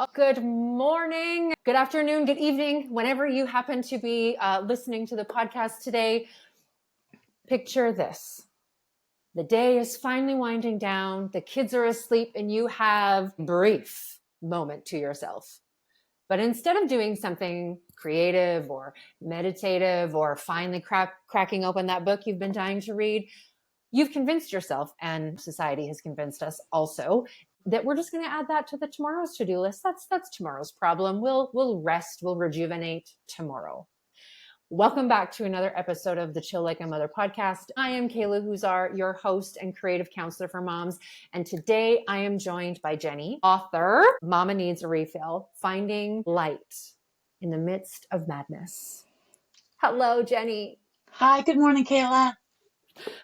Good morning, good afternoon, good evening, whenever you happen to be listening to the podcast today. Picture this. The day is finally winding down, the kids are asleep, and you have a brief moment to yourself. But instead of doing something creative or meditative or finally cracking open that book you've been dying to read, you've convinced yourself, and society has convinced us also, that we're just going to add that to the tomorrow's to-do list. That's tomorrow's problem. We'll rest, we'll rejuvenate tomorrow. Welcome back to another episode of the Chill Like a Mother podcast. I am Kayla Huzar, your host and creative counselor for moms. And today I am joined by Jenny, author, Mama Needs a Refill, Finding Light in the Midst of Madness. Hello, Jenny. Hi, good morning, Kayla.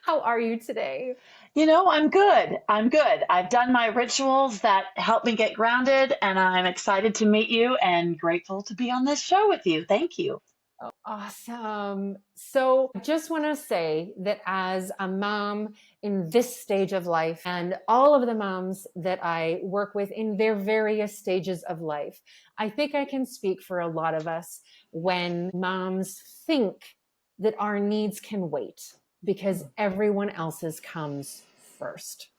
How are you today? I'm good. I've done my rituals that help me get grounded, and I'm excited to meet you and grateful to be on this show with you. Thank you. Oh, awesome. So I just want to say that as a mom in this stage of life, and all of the moms that I work with in their various stages of life, I think I can speak for a lot of us when moms think that our needs can wait because everyone else's comes first.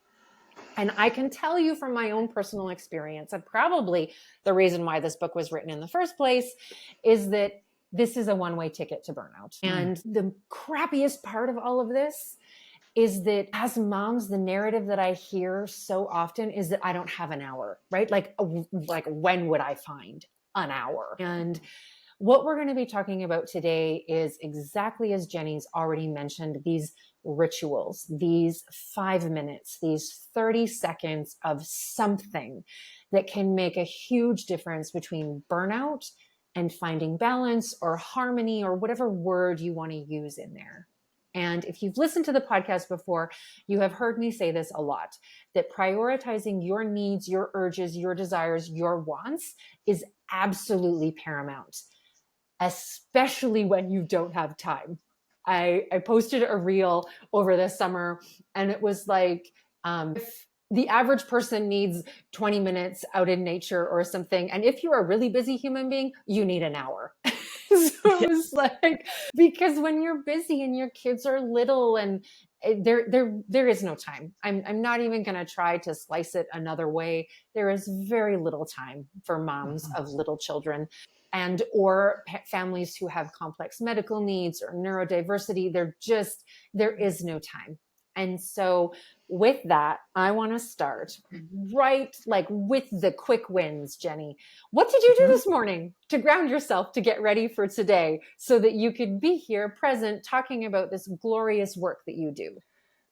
And I can tell you from my own personal experience, and probably the reason why this book was written in the first place, is that this is a one-way ticket to burnout. And the crappiest part of all of this is that as moms, the narrative that I hear so often is that I don't have an hour, right? Like when would I find an hour? And what we're going to be talking about today is exactly as Jenny's already mentioned, these rituals, these 5 minutes, these 30 seconds of something that can make a huge difference between burnout and finding balance or harmony or whatever word you want to use in there. And if you've listened to the podcast before, you have heard me say this a lot, that prioritizing your needs, your urges, your desires, your wants is absolutely paramount, especially when you don't have time. I posted a reel over the summer, and it was like, if the average person needs 20 minutes out in nature or something, and if you're a really busy human being, you need an hour. So it was like, because when you're busy and your kids are little and there is no time. I'm not even going to try to slice it another way. There is very little time for moms of little children and or families who have complex medical needs or neurodiversity. There is no time. And so with that, I want to start right with the quick wins, Jenny. What did you do this morning to ground yourself to get ready for today so that you could be here present talking about this glorious work that you do?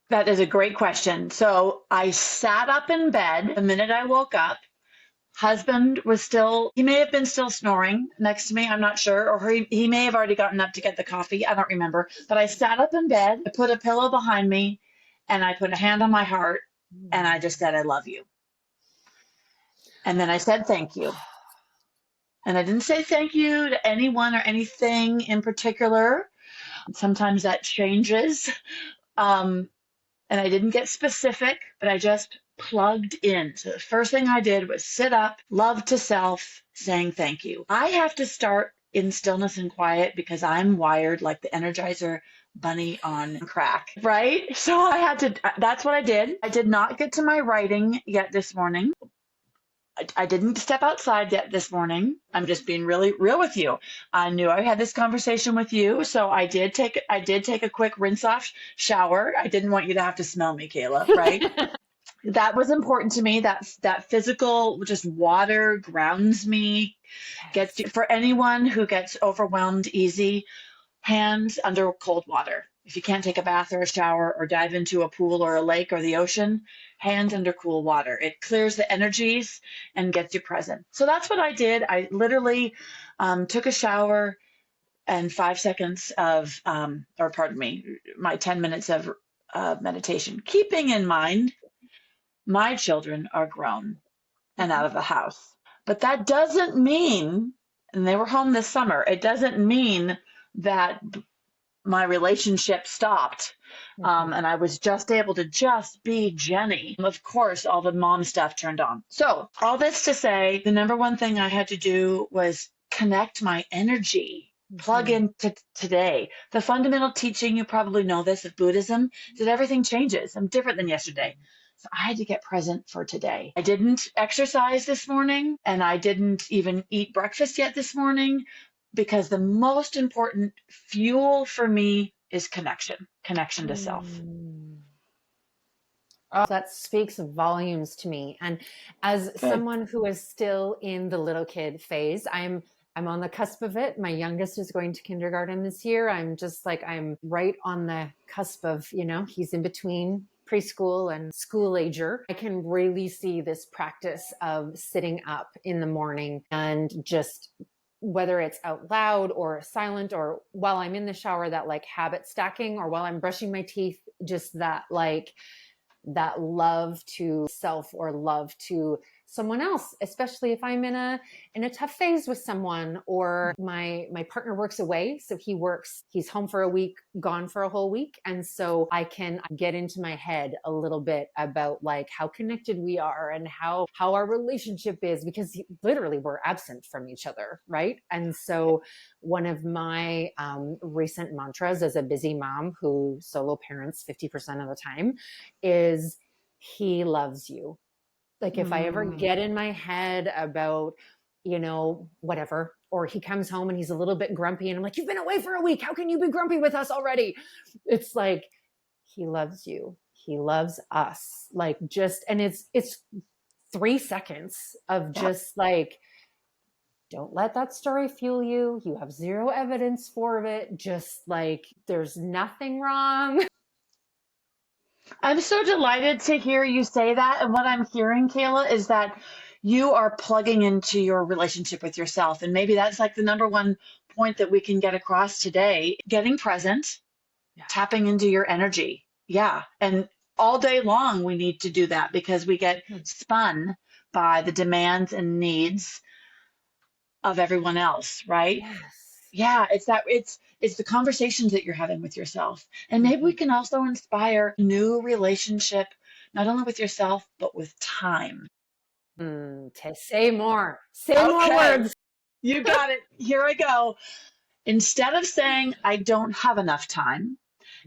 That is a great question. So I sat up in bed the minute I woke up. Husband he may have been still snoring next to me, I'm not sure, or he may have already gotten up to get the coffee, I don't remember. But I sat up in bed, I put a pillow behind me, and I put a hand on my heart, and I just said, I love you. And then I said, thank you. And I didn't say thank you to anyone or anything in particular. Sometimes that changes. And I didn't get specific, but I just plugged in. So the first thing I did was sit up, love to self, saying thank you. I have to start in stillness and quiet because I'm wired like the Energizer bunny on crack, right? So that's what I did. I did not get to my writing yet this morning. I didn't step outside yet this morning. I'm just being really real with you. I knew I had this conversation with you, so I did take a quick rinse off shower. I didn't want you to have to smell me, Kayla, right? That was important to me. That physical, just water grounds me. For anyone who gets overwhelmed easy, hands under cold water. If you can't take a bath or a shower or dive into a pool or a lake or the ocean, hands under cool water. It clears the energies and gets you present. So that's what I did. I literally took a shower and 5 seconds of, my 10 minutes of meditation, keeping in mind my children are grown and out of the house. But that doesn't mean, and they were home this summer, it doesn't mean that my relationship stopped. And I was just able to just be Jenny. Of course, all the mom stuff turned on. So all this to say, the number one thing I had to do was connect my energy, plug into today. The fundamental teaching, you probably know this, of Buddhism, is that everything changes. I'm different than yesterday. So I had to get present for today. I didn't exercise this morning, and I didn't even eat breakfast yet this morning, because the most important fuel for me is connection to self. Oh, that speaks volumes to me. And as Good. someone who is still in the little kid phase, I'm on the cusp of it. My youngest is going to kindergarten this year. I'm right on the cusp of, he's in between preschool and school ager. I can really see this practice of sitting up in the morning and just, whether it's out loud or silent, or while I'm in the shower, that like habit stacking, or while I'm brushing my teeth, just that love to self or love to someone else, especially if I'm in a tough phase with someone, or my partner works away. So he's home for a week, gone for a whole week. And so I can get into my head a little bit about like how connected we are and how our relationship is, because literally we're absent from each other. Right. And so one of my recent mantras as a busy mom who solo parents 50% of the time is, he loves you. Like if I ever get in my head about, whatever, or he comes home and he's a little bit grumpy and I'm like, you've been away for a week, how can you be grumpy with us already? It's like, he loves you. He loves us. Like and it's 3 seconds of just like, don't let that story fuel you. You have zero evidence for it. Just like, there's nothing wrong. I'm so delighted to hear you say that. And what I'm hearing, Kayla, is that you are plugging into your relationship with yourself. And maybe that's like the number one point that we can get across today, getting present, tapping into your energy. Yeah. And all day long, we need to do that because we get spun by the demands and needs of everyone else, right? Yes. Yeah, it's the conversations that you're having with yourself. And maybe we can also inspire new relationship, not only with yourself, but with time. Say more. Say more Okay, words. you got it. Here I go. Instead of saying, I don't have enough time,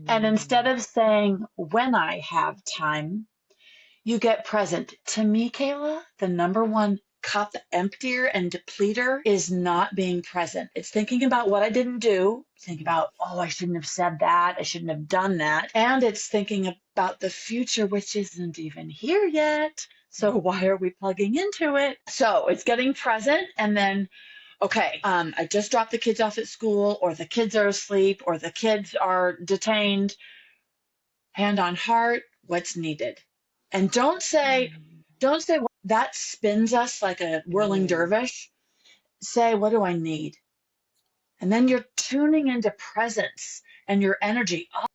and instead of saying, when I have time, you get present. To me, Kayla, the number one cup emptier and depleter is not being present. It's thinking about what I didn't do, thinking about, oh, I shouldn't have said that, I shouldn't have done that. And it's thinking about the future, which isn't even here yet. So why are we plugging into it? So it's getting present, and then, okay, I just dropped the kids off at school, or the kids are asleep, or the kids are detained. Hand on heart, what's needed? And don't say that spins us like a whirling dervish. Say, what do I need? And then you're tuning into presence and your energy. Oh,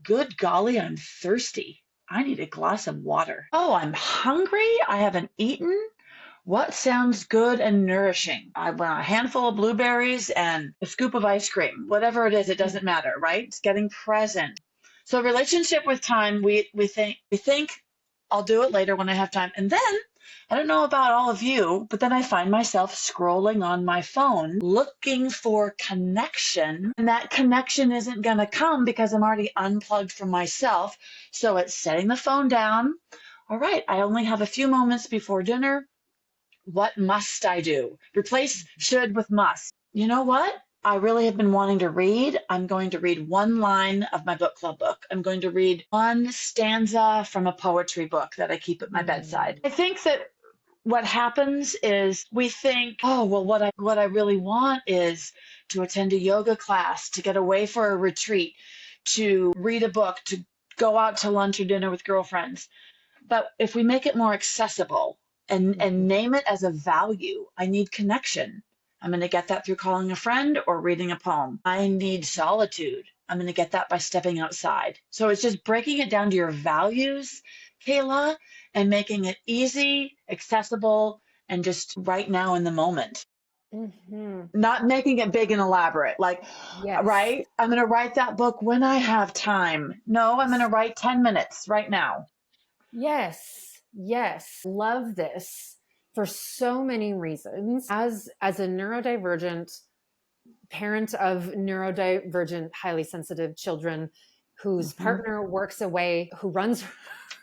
good golly, I'm thirsty. I need a glass of water. Oh, I'm hungry. I haven't eaten. What sounds good and nourishing? I want a handful of blueberries and a scoop of ice cream. Whatever it is, it doesn't matter, right? It's getting present. So relationship with time, we think I'll do it later when I have time. And then, I don't know about all of you, but then I find myself scrolling on my phone looking for connection. And that connection isn't going to come because I'm already unplugged from myself. So it's setting the phone down. All right, I only have a few moments before dinner. What must I do? Replace should with must. You know what? I really have been wanting to read. I'm going to read one line of my book club book. I'm going to read one stanza from a poetry book that I keep at my bedside. I think that what happens is we think, oh, well, what I really want is to attend a yoga class, to get away for a retreat, to read a book, to go out to lunch or dinner with girlfriends. But if we make it more accessible and name it as a value, I need connection. I'm going to get that through calling a friend or reading a poem. I need solitude. I'm going to get that by stepping outside. So it's just breaking it down to your values, Kayla, and making it easy, accessible, and just right now in the moment. Hmm. Not making it big and elaborate. Like, Yes. right? I'm going to write that book when I have time. No, I'm going to write 10 minutes right now. Yes. Yes. Love this for so many reasons. As a neurodivergent parent of neurodivergent, highly sensitive children whose Hmm. partner works away, who runs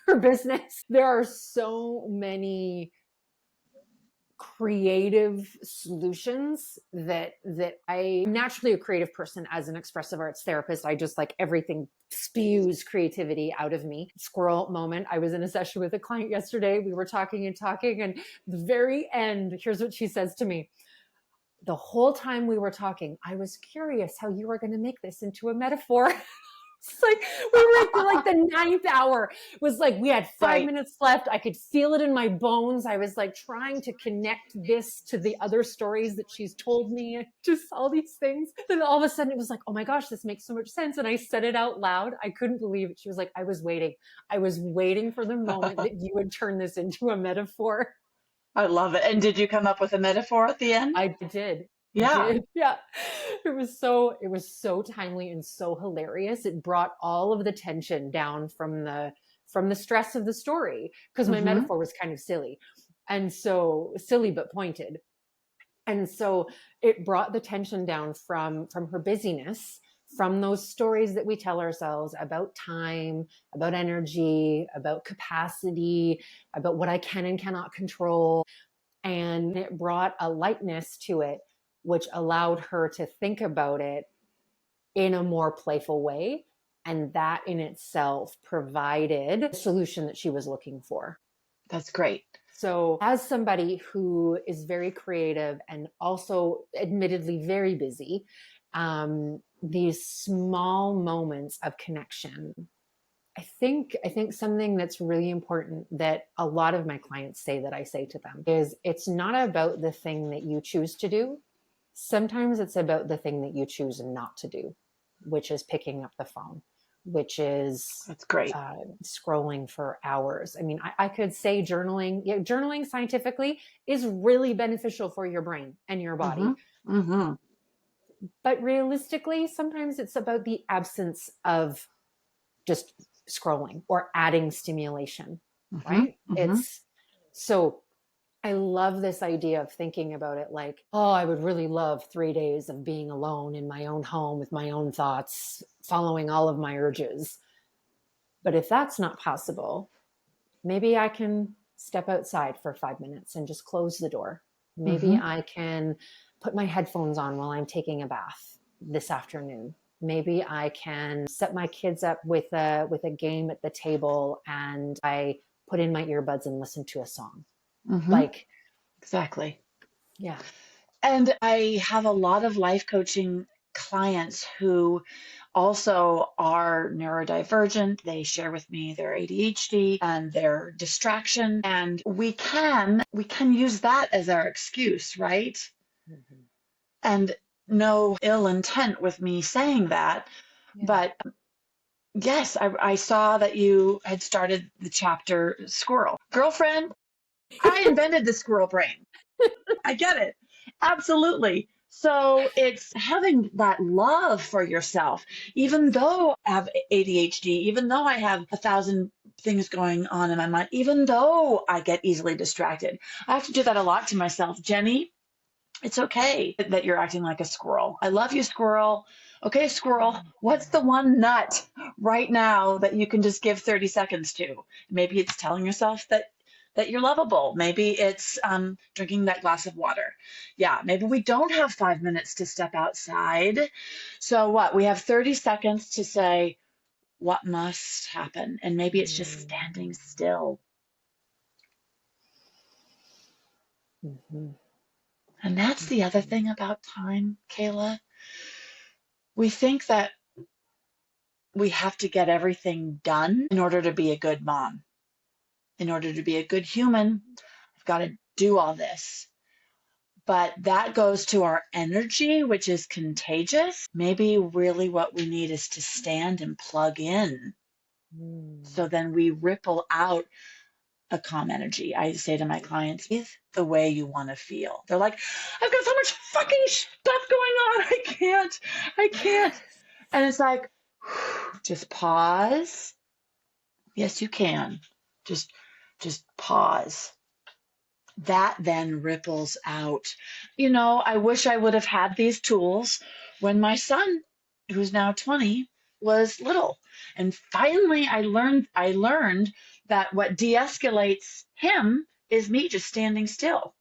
her business, there are so many creative solutions that I'm naturally a creative person as an expressive arts therapist. I just like everything spews creativity out of me. Squirrel moment. I was in a session with a client yesterday. We were talking and talking, and the very end, here's what she says to me. The whole time we were talking, I was curious how you were going to make this into a metaphor. It's like we were at like the ninth hour. It was like we had five Right. minutes left. I could feel it in my bones. I was like trying to connect this to the other stories that she's told me, just all these things. Then all of a sudden it was like, oh my gosh, this makes so much sense. And I said it out loud. I couldn't believe it. She was like, I was waiting. I was waiting for the moment that you would turn this into a metaphor. I love it. And did you come up with a metaphor at the end? I did. I Yeah. did. Yeah. It was so timely and so hilarious. It brought all of the tension down from the stress of the story because my Hmm. metaphor was kind of silly. And so silly but pointed. And so it brought the tension down from her busyness, from those stories that we tell ourselves about time, about energy, about capacity, about what I can and cannot control, and it brought a lightness to it, which allowed her to think about it in a more playful way. And that in itself provided the solution that she was looking for. That's great. So, as somebody who is very creative and also admittedly very busy, these small moments of connection, I think something that's really important that a lot of my clients say that I say to them is it's not about the thing that you choose to do. Sometimes it's about the thing that you choose not to do, which is picking up the phone, which is That's great. scrolling for hours. I mean, I could say journaling. Yeah, journaling scientifically is really beneficial for your brain and your Hmm. body. Hmm. But realistically, sometimes it's about the absence of just scrolling or adding stimulation, Hmm. right? Hmm. It's so I love this idea of thinking about it like, oh, I would really love 3 days of being alone in my own home with my own thoughts, following all of my urges. But if that's not possible, maybe I can step outside for 5 minutes and just close the door. Maybe Hmm. I can put my headphones on while I'm taking a bath this afternoon. Maybe I can set my kids up with a game at the table and I put in my earbuds and listen to a song. Hmm. Like, Exactly. yeah. And I have a lot of life coaching clients who also are neurodivergent. They share with me their ADHD and their distraction, and we can use that as our excuse, right? Mm-hmm. And no ill intent with me saying that, Yeah. but yes, I saw that you had started the chapter squirrel. Girlfriend, I invented the squirrel brain. I get it. Absolutely. So it's having that love for yourself, even though I have ADHD, even though I have 1,000 things going on in my mind, even though I get easily distracted. I have to do that a lot to myself. Jenny, it's okay that you're acting like a squirrel. I love you, squirrel. Okay, squirrel, what's the one nut right now that you can just give 30 seconds to? Maybe it's telling yourself that you're lovable. Maybe it's drinking that glass of water. Yeah, maybe we don't have 5 minutes to step outside. So what? We have 30 seconds to say what must happen. And maybe it's just standing still. Mm-hmm. And that's the other thing about time, Kayla. We think that we have to get everything done in order to be a good mom. In order to be a good human, I've got to do all this. But that goes to our energy, which is contagious. Maybe really what we need is to stand and plug in. Mm-hmm. So then we ripple out a calm energy. I say to my clients, breathe the way you want to feel. They're like, I've got so much fucking stuff going on. I can't. And it's like, just pause. Yes, you can. Just pause. That then ripples out. I wish I would have had these tools when my son, who's now 20, was little. And finally I learned that what de-escalates him is me just standing still.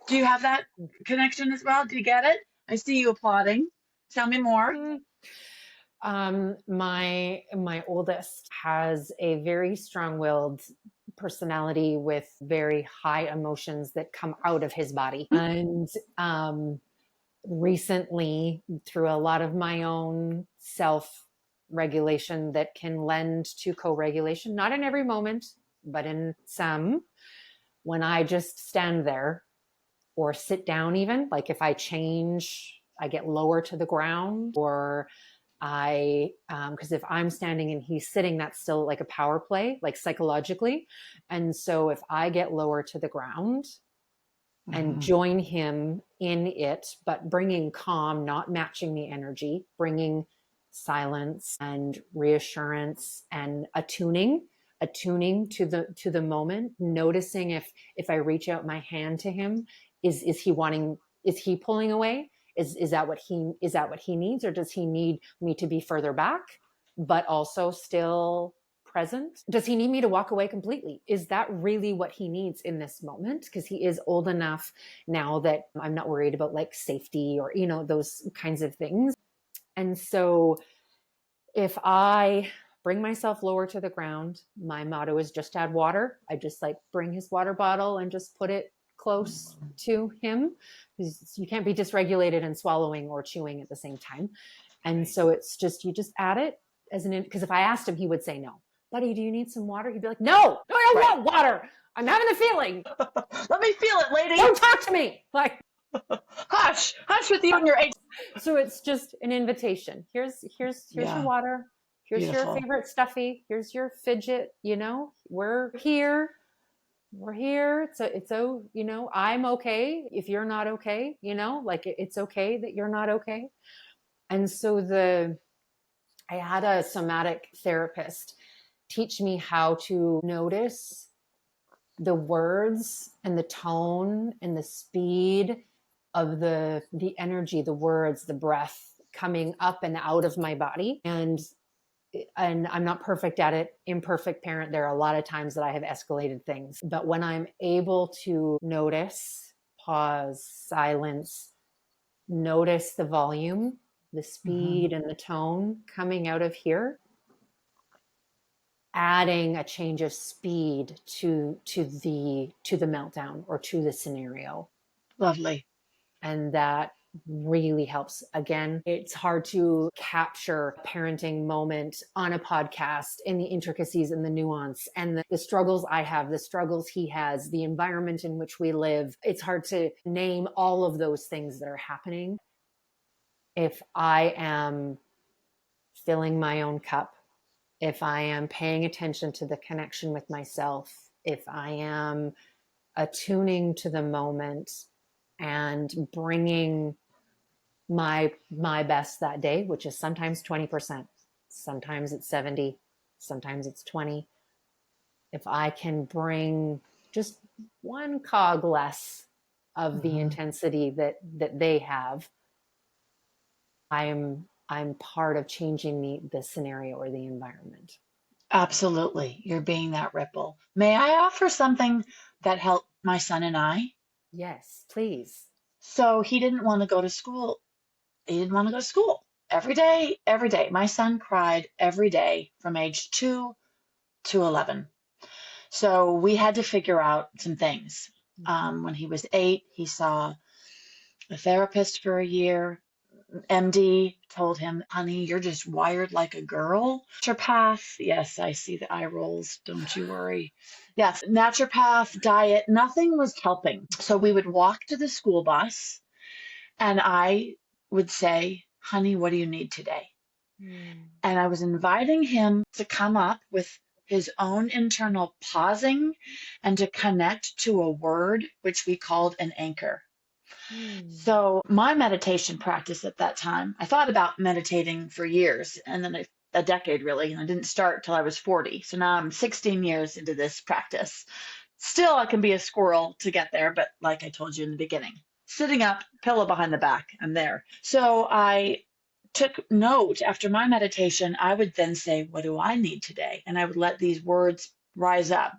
Do you have that connection as well? Do you get it? I see you applauding. Tell me more. My oldest has a very strong-willed personality with very high emotions that come out of his body. And recently, through a lot of my own self-regulation that can lend to co-regulation, not in every moment, but in some, when I just stand there or sit down, even like if I change, I get lower to the ground, or because if I'm standing and he's sitting, that's still like a power play, like psychologically. And so if I get lower to the ground and join him in it, but bringing calm, not matching the energy, bringing silence and reassurance and attuning to the moment, noticing if I reach out my hand to him, is he pulling away? Is that what he needs, or does he need me to be further back, but also still present? Does he need me to walk away completely? Is that really what he needs in this moment? Because he is old enough now that I'm not worried about like safety or, those kinds of things. And so if I bring myself lower to the ground, my motto is just add water. I just like bring his water bottle and just put it close to him, because you can't be dysregulated and swallowing or chewing at the same time. And so it's just, you just add it because if I asked him, he would say no. Buddy, do you need some water? He'd be like, no, I don't want water. I'm having a feeling. Let me feel it, lady. Don't talk to me. Like, hush with you and your age. So it's just an invitation. Here's your water. Here's Beautiful. Your favorite stuffy. Here's your fidget. We're here. It's I'm okay if you're not okay. It's okay that you're not okay. And so I had a somatic therapist teach me how to notice the words and the tone and the speed of the energy, the words, the breath coming up and out of my body. And I'm not perfect at it, imperfect parent. There are a lot of times that I have escalated things, but when I'm able to notice, pause, silence, notice the volume, the speed and the tone coming out of here, adding a change of speed to the meltdown or to the scenario. Lovely. And that really helps. Again, it's hard to capture a parenting moment on a podcast in the intricacies and the nuance and the struggles I have, the struggles he has, the environment in which we live. It's hard to name all of those things that are happening. If I am filling my own cup, if I am paying attention to the connection with myself, if I am attuning to the moment and bringing my best that day, which is sometimes 20%, sometimes it's 70, sometimes it's 20. If I can bring just one cog less of the intensity that they have, I'm part of changing the scenario or the environment. Absolutely. You're being that ripple. May I offer something that helped my son and I? Yes, please. So he didn't want to go to school. He didn't want to go to school. Every day. My son cried every day from age 2 to 11. So we had to figure out some things. When he was 8, he saw a therapist for a year. MD told him, honey, you're just wired like a girl. Naturopath. Yes, I see the eye rolls. Don't you worry. Yes, naturopath, diet, nothing was helping. So we would walk to the school bus and I would say, honey, what do you need today? And I was inviting him to come up with his own internal pausing and to connect to a word, which we called an anchor. Mm. So my meditation practice at that time, I thought about meditating for years and then a decade really, and I didn't start till I was 40. So now I'm 16 years into this practice. Still, I can be a squirrel to get there, but like I told you in the beginning, sitting up, pillow behind the back, I'm there. So I took note after my meditation. I would then say, what do I need today? And I would let these words rise up.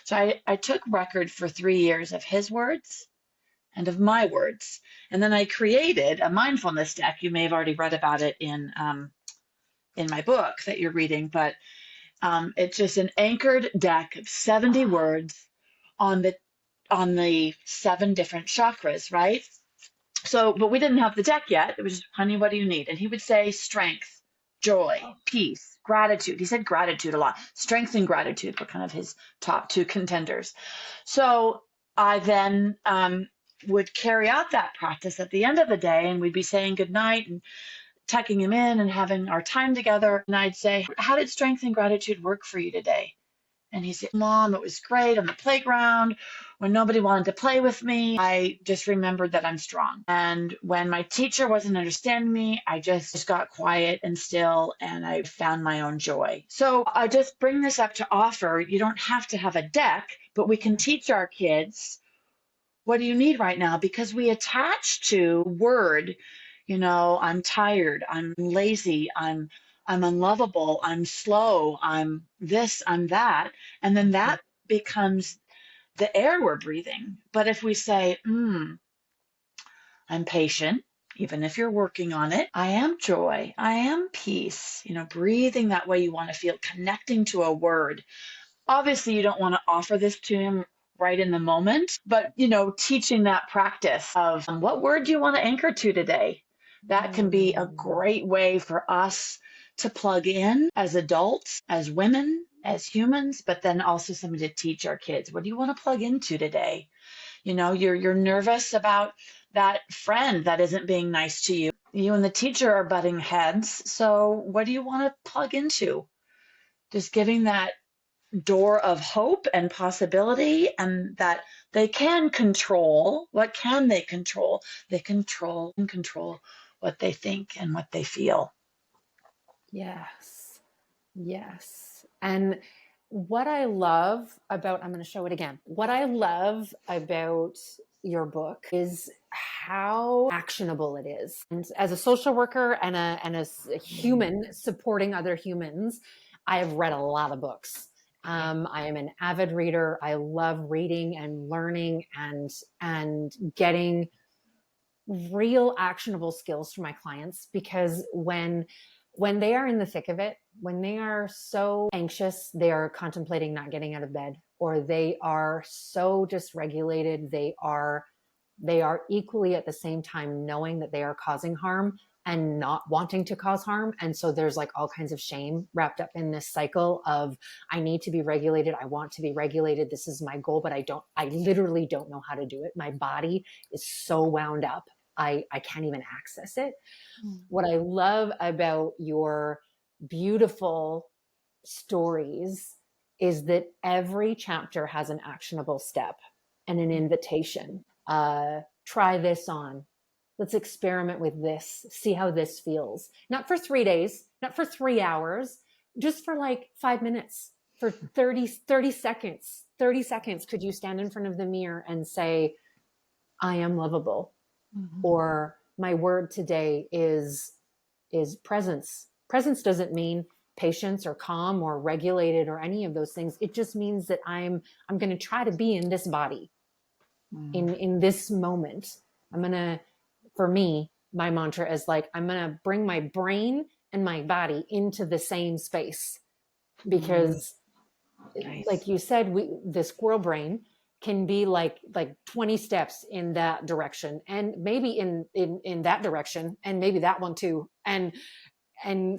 So I took record for 3 years of his words and of my words. And then I created a mindfulness deck. You may have already read about it in my book that you're reading, but it's just an anchored deck of 70 words on the 7 different chakras, right? So, but we didn't have the deck yet. It was just, honey, what do you need? And he would say strength, joy, peace, gratitude. He said gratitude a lot. Strength and gratitude were kind of his top 2 contenders. So I then would carry out that practice at the end of the day, and we'd be saying goodnight and tucking him in and having our time together. And I'd say, how did strength and gratitude work for you today? And he said, Mom, it was great on the playground. When nobody wanted to play with me, I just remembered that I'm strong. And when my teacher wasn't understanding me, I just got quiet and still, and I found my own joy. So I just bring this up to offer, you don't have to have a deck, but we can teach our kids, what do you need right now? Because we attach to word, I'm tired, I'm lazy, I'm unlovable, I'm slow, I'm this, I'm that. And then that becomes the air we're breathing. But if we say, I'm patient, even if you're working on it, I am joy, I am peace, breathing that way you want to feel, connecting to a word. Obviously, you don't want to offer this to him right in the moment, but, teaching that practice of what word do you want to anchor to today? That can be a great way for us to plug in as adults, as women, as humans, but then also something to teach our kids. What do you want to plug into today? You're nervous about that friend that isn't being nice to you. You and the teacher are butting heads. So what do you want to plug into? Just giving that door of hope and possibility, and that they can control. What can they control? They control what they think and what they feel. Yes. Yes. And what I love about, I'm going to show it again. What I love about your book is how actionable it is. And as a social worker and a human supporting other humans, I have read a lot of books. I am an avid reader. I love reading and learning and getting real actionable skills for my clients, because when they are in the thick of it, when they are so anxious, they are contemplating not getting out of bed, or they are so dysregulated, they are equally at the same time knowing that they are causing harm and not wanting to cause harm. And so there's like all kinds of shame wrapped up in this cycle of, I need to be regulated. I want to be regulated. This is my goal, but I literally don't know how to do it. My body is so wound up. I can't even access it. What I love about your beautiful stories is that every chapter has an actionable step and an invitation. Try this on. Let's experiment with this. See how this feels. Not for 3 days, not for 3 hours, just for like 5 minutes, for 30 seconds. 30 seconds. Could you stand in front of the mirror and say, I am lovable? Or my word today is presence. Presence doesn't mean patience or calm or regulated or any of those things. It just means that I'm going to try to be in this body, in this moment. For me, my mantra is like, I'm going to bring my brain and my body into the same space, because Nice. like you said, the squirrel brain can be like 20 steps in that direction, and maybe in that direction, and maybe that one too. And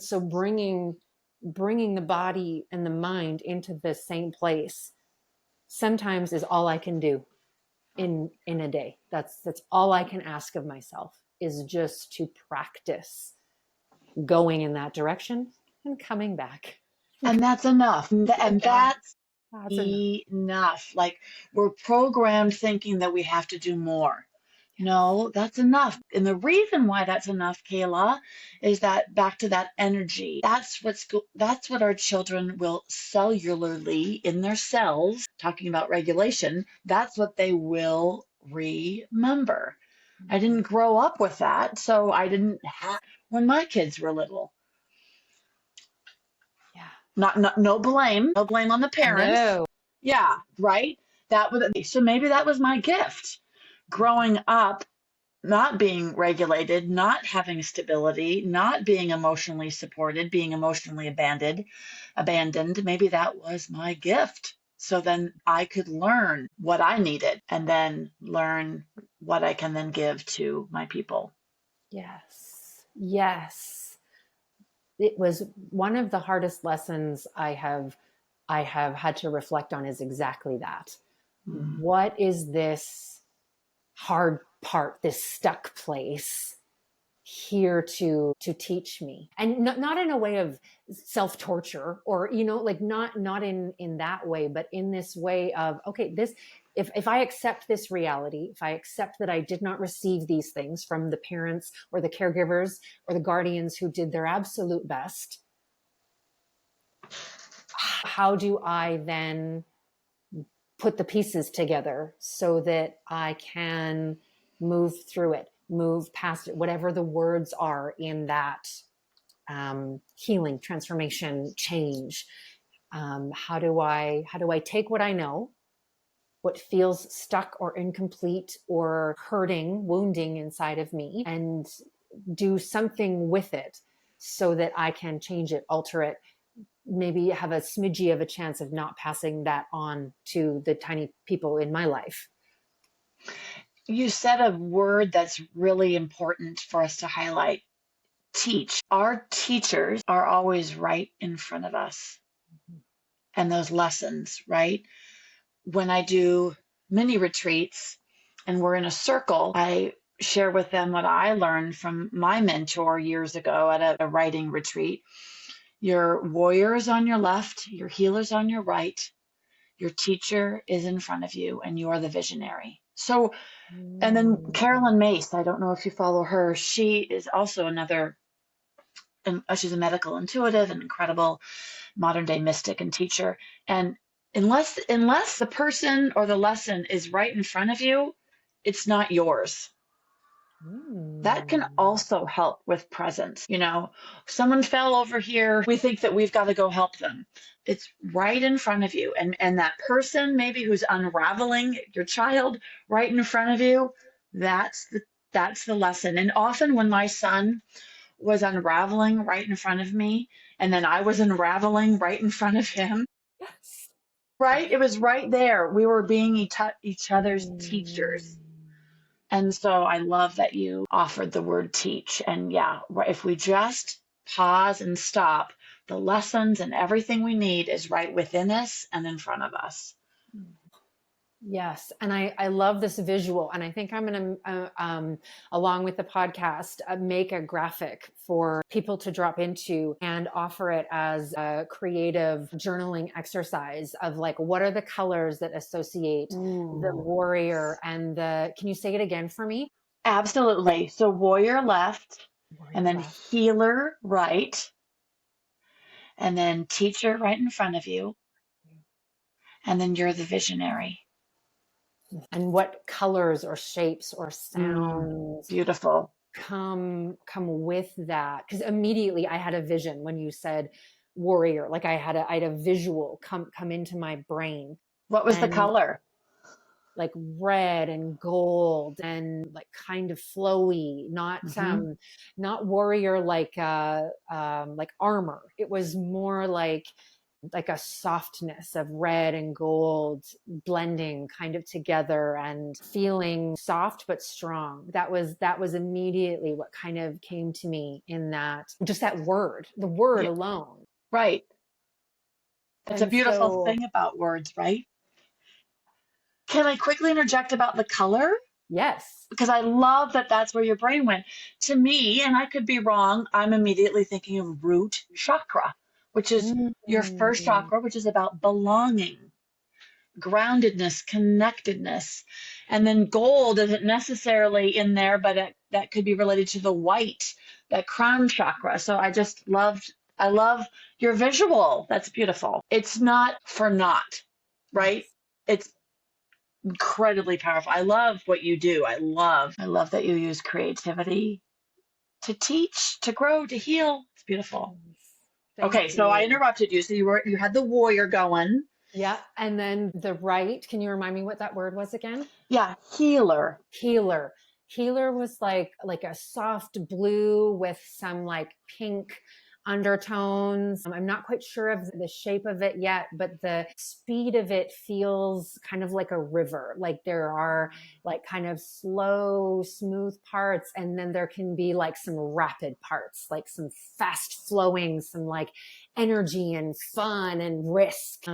so bringing the body and the mind into the same place sometimes is all I can do in a day. That's all I can ask of myself, is just to practice going in that direction and coming back. And that's enough. And Yeah, that's that's enough. enough. Like we're programmed thinking that we have to do more. Yes. No, that's enough. And the reason why that's enough, Kayla, is that back to that energy. That's what our children will cellularly in their cells, talking about regulation, that's what they will remember. I didn't grow up with that, so I didn't have when my kids were little. Yeah. Not no blame, no blame on the parents. No. Yeah, right? That would so maybe that was my gift. Growing up not being regulated, not having stability, not being emotionally supported, being emotionally abandoned, maybe that was my gift. So then I could learn what I needed and then learn what I can then give to my people. Yes. Yes. It was one of the hardest lessons I have had to reflect on is exactly that. Mm. What is this hard part, this stuck place here to teach me? And not in a way of self-torture or, like not in that way, but in this way of, okay, this, if I accept this reality, if I accept that I did not receive these things from the parents or the caregivers or the guardians who did their absolute best, how do I then put the pieces together so that I can move through it, move past it, whatever the words are in that healing, transformation, change. How do I take what I know, what feels stuck or incomplete or hurting, wounding inside of me, and do something with it so that I can change it, alter it, maybe have a smidgy of a chance of not passing that on to the tiny people in my life. You said a word that's really important for us to highlight. Teach. Our teachers are always right in front of us. And those lessons, right? When I do mini retreats and we're in a circle, I share with them what I learned from my mentor years ago at a writing retreat. Your warrior is on your left, your healer's on your right, your teacher is in front of you, and you're the visionary. So, and then Carolyn Mace, I don't know if you follow her, she is also another, she's a medical intuitive, an incredible modern day mystic and teacher. And unless the person or the lesson is right in front of you, it's not yours. That can also help with presence. Someone fell over here. We think that we've got to go help them. It's right in front of you. And that person maybe who's unraveling your child right in front of you, that's the lesson. And often when my son was unraveling right in front of me, and then I was unraveling right in front of him, Yes. right? It was right there. We were being each other's teachers. And so I love that you offered the word teach. And yeah, if we just pause and stop, the lessons and everything we need is right within us and in front of us. Yes. And I love this visual. And I think I'm going to, along with the podcast, make a graphic for people to drop into and offer it as a creative journaling exercise of like, what are the colors that associate the warrior and can you say it again for me? Absolutely. So warrior left, Warrior and then left. healer right, and then teacher right in front of you, and then you're the visionary. And what colors or shapes or sounds Beautiful. come with that? Because immediately I had a vision when you said warrior. Like I had a visual come into my brain, What was the and color? like red and gold and like kind of flowy, not warrior like armor. It was more like a softness of red and gold blending kind of together and feeling soft but strong. That was immediately what kind of came to me in that, just that word, the word Yeah, alone. right. That's a And beautiful so, thing about words, right? Can I quickly interject about the color? yes. Because I love that that's where your brain went. To me, and I could be wrong, I'm immediately thinking of root chakra, which is your first Mm. chakra, which is about belonging, groundedness, connectedness. And then gold isn't necessarily in there, but that could be related to the white, that crown chakra. So I love your visual. That's beautiful. It's not for naught, right? Yes. It's incredibly powerful. I love what you do. I love that you use creativity to teach, to grow, to heal. It's beautiful. Yes. Okay, Thank so I you. interrupted you. So you had the warrior going. Yeah. And then the right, can you remind me what that word was again? Yeah, healer. Healer. Healer was like a soft blue with some like pink undertones. I'm not quite sure of the shape of it yet, but the speed of it feels kind of like a river. Like there are like kind of slow, smooth parts, and then there can be like some rapid parts, like some fast flowing, some like energy and fun and risk.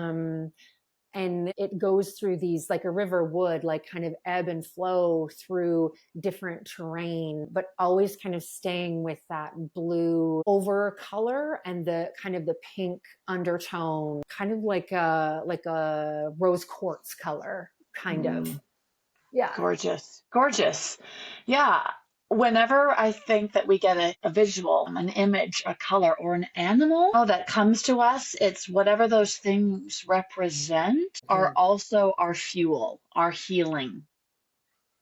And it goes through these like a river would like kind of ebb and flow through different terrain, but always kind of staying with that blue over color and the kind of the pink undertone, kind of like a rose quartz color kind of. Mm. Yeah. Gorgeous. Gorgeous. Yeah. Whenever I think that we get a visual, an image, a color, or an animal that comes to us, it's whatever those things represent are Mhm. also our fuel, our healing.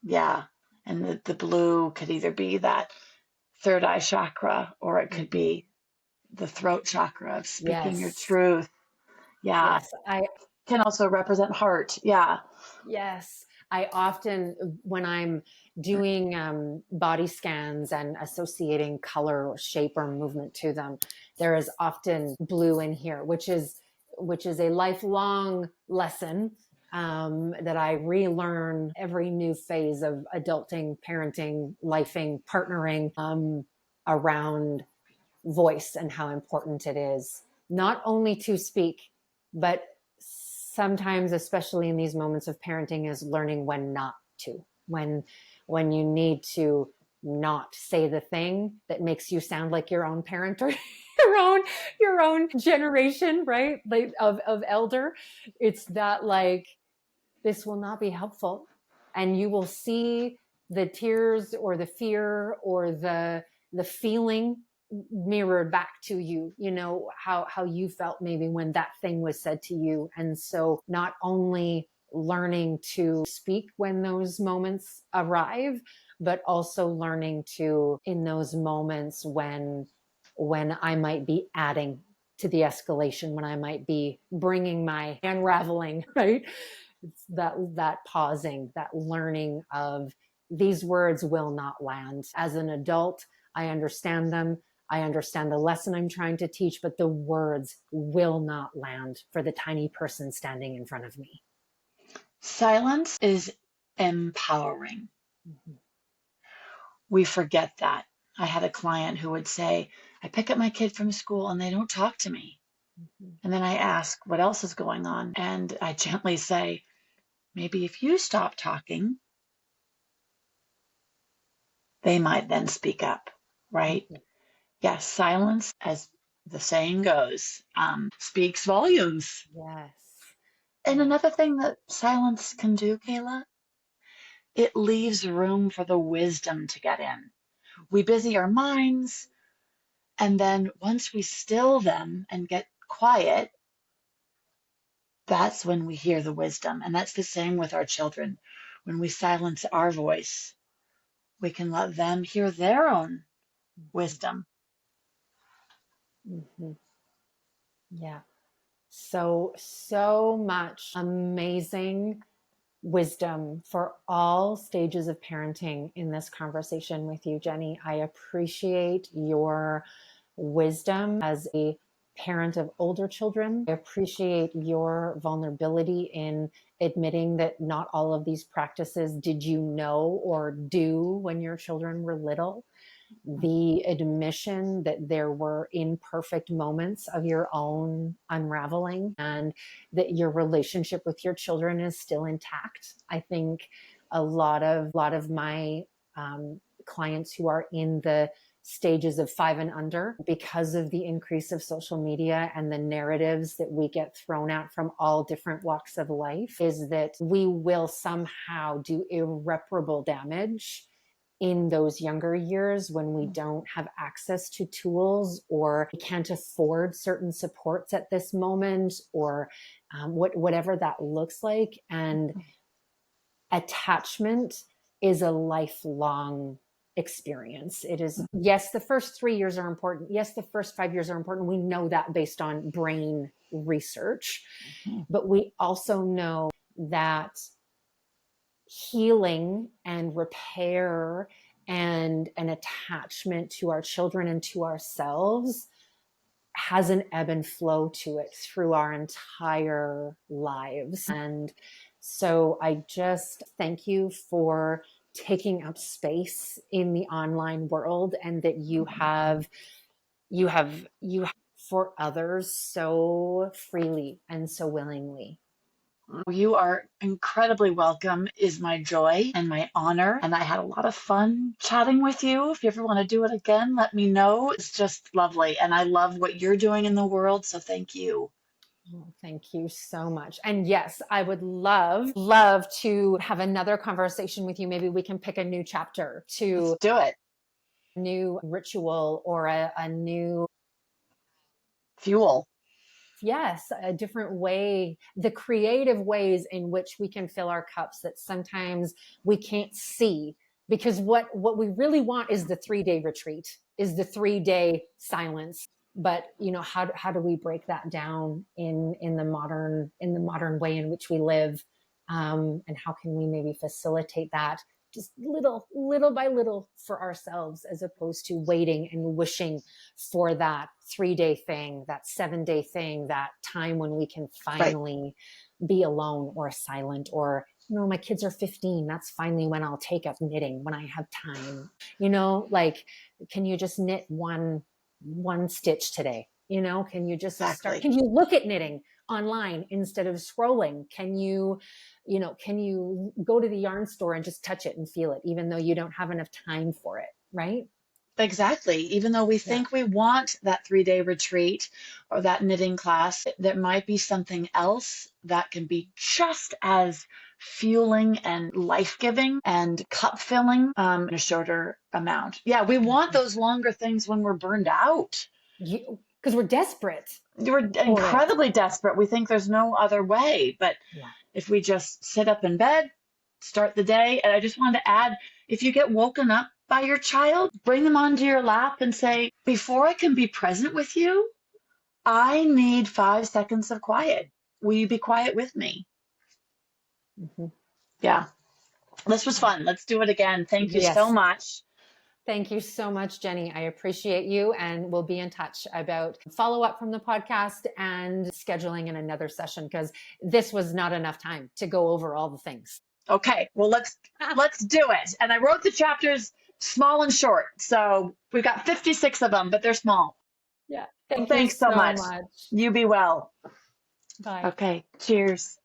Yeah. And the blue could either be that third eye chakra or it could Mhm. be the throat chakra of speaking your Yes. truth. Yeah. Yes. I Can also represent heart. Yeah. Yes. I often, when I'm doing body scans and associating color or shape or movement to them, there is often blue in here, which is a lifelong lesson that I relearn every new phase of adulting, parenting, lifing, partnering around voice and how important it is, not only to speak, but sometimes, especially in these moments of parenting, is learning when not to, when you need to not say the thing that makes you sound like your own parent or your own generation, right? Like of elder. It's that like this will not be helpful. And you will see the tears or the fear or the feeling mirrored back to you, you know, how you felt maybe when that thing was said to you. And so not only learning to speak when those moments arrive, but also learning to in those moments when I might be adding to the escalation, when I might be bringing my unraveling, right? It's that pausing, that learning of these words will not land. As an adult, I understand them. I understand the lesson I'm trying to teach, but the words will not land for the tiny person standing in front of me. Silence is empowering. Mm-hmm. We forget that. I had a client who would say, I pick up my kid from school and they don't talk to me. Mm-hmm. And then I ask, what else is going on? And I gently say, maybe if you stop talking, they might then speak up, right? Mm-hmm. Yes, silence, as the saying goes, speaks volumes. Yes. And Yes. another thing that silence can do, Kayla, it leaves room for the wisdom to get in. We busy our minds, and then once we still them and get quiet, that's when we hear the wisdom. And that's the same with our children. When we silence our voice, we can let them hear their own wisdom. Mm-hmm. Yeah. So much amazing wisdom for all stages of parenting in this conversation with you, Jenny. I appreciate your wisdom as a parent of older children. I appreciate your vulnerability in admitting that not all of these practices did you know or do when your children were little. The admission that there were imperfect moments of your own unraveling and that your relationship with your children is still intact. I think a lot of my clients who are in the stages of 5 and under, because of the increase of social media and the narratives that we get thrown out from all different walks of life, is that we will somehow do irreparable damage in those younger years when we don't have access to tools, or we can't afford certain supports at this moment, or whatever that looks like. And attachment is a lifelong experience. It is, yes, the first 3 years are important. Yes, the first 5 years are important. We know that based on brain research, but we also know that healing and repair and an attachment to our children and to ourselves has an ebb and flow to it through our entire lives. And so I just thank you for taking up space in the online world, and that you have for others so freely and so willingly. You are incredibly welcome. It is my joy and my honor. And I had a lot of fun chatting with you. If you ever want to do it again, let me know. It's just lovely. And I love what you're doing in the world. So thank you. Oh, thank you so much. And yes, I would love to have another conversation with you. Maybe we can pick a new chapter, to Let's do it. a new ritual, or a new, Fuel. yes, a different way, the creative ways in which we can fill our cups that sometimes we can't see. Because what we really want is the 3-day retreat, is the 3-day silence. But how do we break that down in the modern way in which we live, and how can we maybe facilitate that just little by little for ourselves, as opposed to waiting and wishing for that 3-day thing, that 7-day thing, that time when we can finally be alone or silent, or my kids are 15. That's finally when I'll take up knitting, when I have time. Like, can you just knit one stitch today? Can you just start? Can you look at knitting online instead of scrolling? Can you go to the yarn store and just touch it and feel it, even though you don't have enough time for it, right? Exactly. Even though we think we want that 3-day retreat or that knitting class, there might be something else that can be just as fueling and life-giving and cup-filling in a shorter amount. Yeah, we want those longer things when we're burned out. Because we're desperate. We're incredibly desperate. We think there's no other way. But if we just sit up in bed, start the day. And I just wanted to add, if you get woken up by your child, bring them onto your lap and say, before I can be present with you, I need 5 seconds of quiet. Will you be quiet with me? Mm-hmm. Yeah. This was fun. Let's do it again. Thank you so much. Thank you so much, Jenny. I appreciate you, and we'll be in touch about follow-up from the podcast and scheduling in another session, because this was not enough time to go over all the things. Okay, well, let's do it. And I wrote the chapters small and short, so we've got 56 of them, but they're small. Yeah. Thanks so much. You be well. Bye. Okay, cheers.